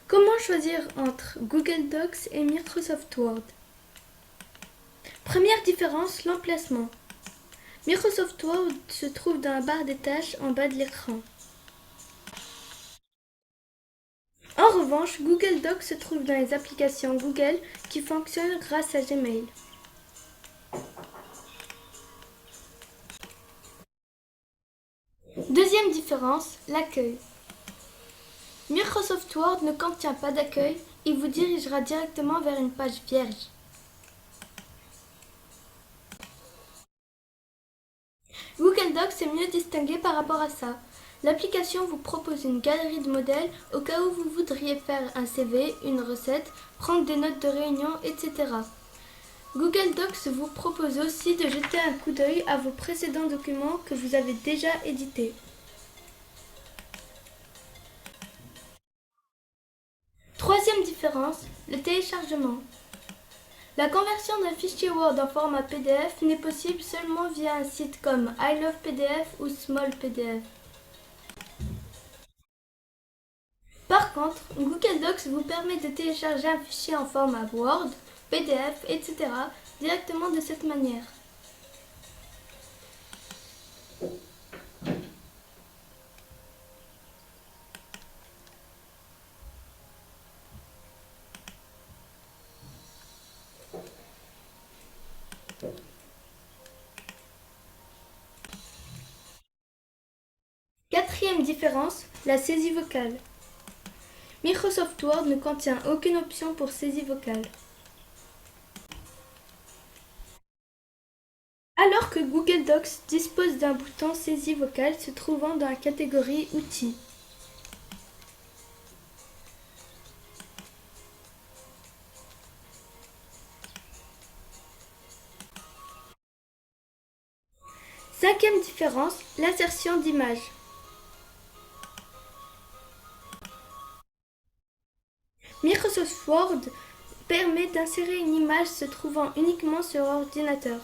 Comment choisir entre Google Docs et Microsoft Word? Première différence, l'emplacement. Microsoft Word se trouve dans la barre des tâches en bas de l'écran. En revanche, Google Docs se trouve dans les applications Google qui fonctionnent grâce à Gmail. Deuxième différence, l'accueil. Microsoft Word ne contient pas d'accueil, il vous dirigera directement vers une page vierge. Google Docs est mieux distingué par rapport à ça. L'application vous propose une galerie de modèles au cas où vous voudriez faire un CV, une recette, prendre des notes de réunion, etc. Google Docs vous propose aussi de jeter un coup d'œil à vos précédents documents que vous avez déjà édités. Troisième différence, le téléchargement. La conversion d'un fichier Word en format PDF n'est possible seulement via un site comme I Love PDF ou Small PDF. Par contre, Google Docs vous permet de télécharger un fichier en format Word, PDF, etc. directement de cette manière. Quatrième différence, la saisie vocale. Microsoft Word ne contient aucune option pour saisie vocale. Alors que Google Docs dispose d'un bouton saisie vocale se trouvant dans la catégorie Outils. Cinquième différence, l'insertion d'images. Microsoft Word permet d'insérer une image se trouvant uniquement sur ordinateur.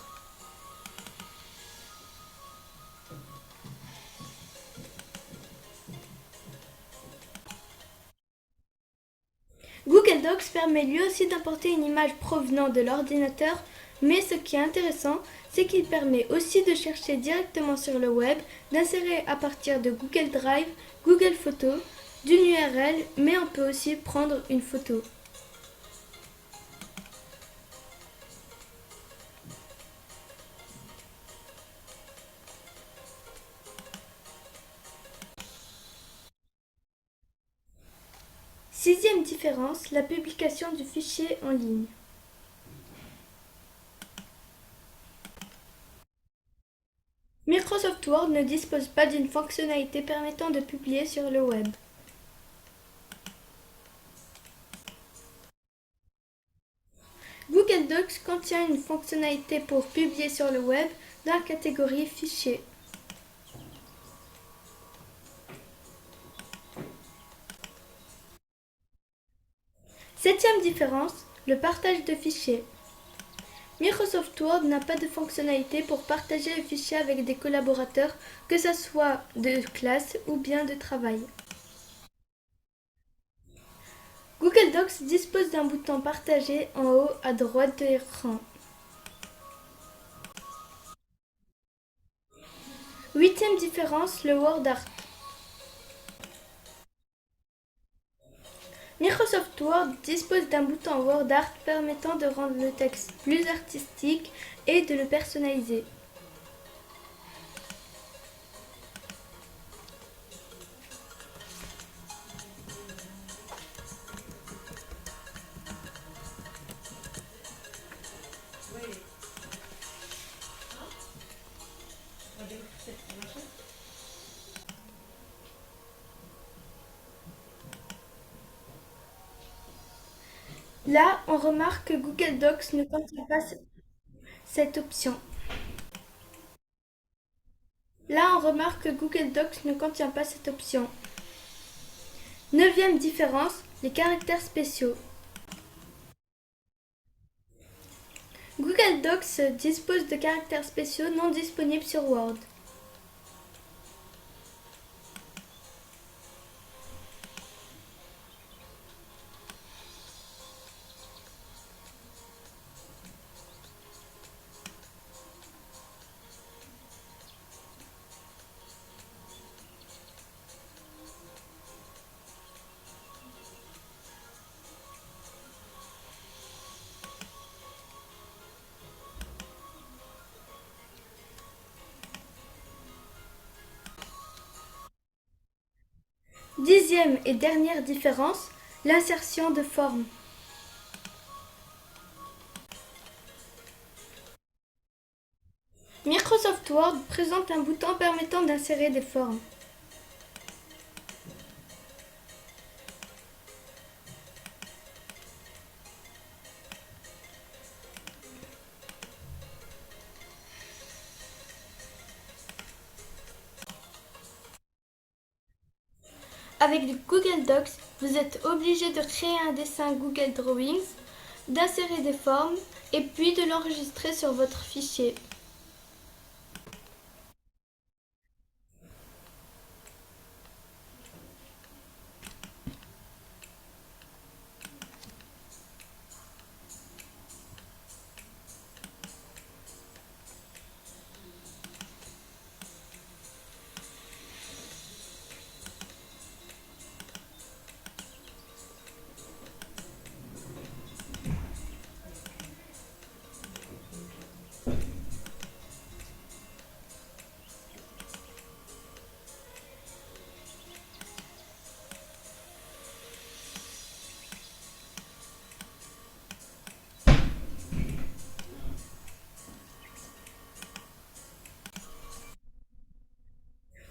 Google Docs permet lui aussi d'importer une image provenant de l'ordinateur, mais ce qui est intéressant, c'est qu'il permet aussi de chercher directement sur le web, d'insérer à partir de Google Drive, Google Photos, d'une URL, mais on peut aussi prendre une photo. Sixième différence, la publication du fichier en ligne. Microsoft Word ne dispose pas d'une fonctionnalité permettant de publier sur le web. Google Docs contient une fonctionnalité pour publier sur le web dans la catégorie Fichiers. Septième différence, le partage de fichiers. Microsoft Word n'a pas de fonctionnalité pour partager les fichiers avec des collaborateurs, que ce soit de classe ou bien de travail. Google Docs dispose d'un bouton partager en haut à droite de l'écran. Huitième différence, le Word Art. Microsoft Word dispose d'un bouton Word Art permettant de rendre le texte plus artistique et de le personnaliser. Là, on remarque que Google Docs ne contient pas cette option. Là, on remarque que Google Docs ne contient pas cette option. Neuvième différence, les caractères spéciaux. Google Docs dispose de caractères spéciaux non disponibles sur Word. 10e et dernière différence, l'insertion de formes. Microsoft Word présente un bouton permettant d'insérer des formes. Avec Google Docs, vous êtes obligé de créer un dessin Google Drawings, d'insérer des formes et puis de l'enregistrer sur votre fichier.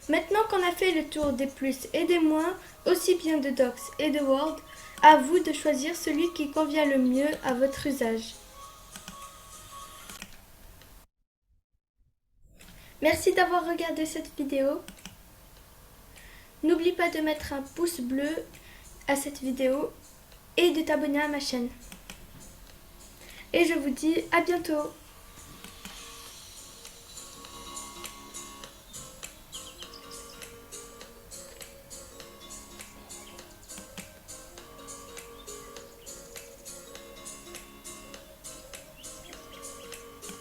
Maintenant qu'on a fait le tour des plus et des moins, aussi bien de Docs et de Word, à vous de choisir celui qui convient le mieux à votre usage. Merci d'avoir regardé cette vidéo. N'oublie pas de mettre un pouce bleu à cette vidéo et de t'abonner à ma chaîne. Et je vous dis à bientôt.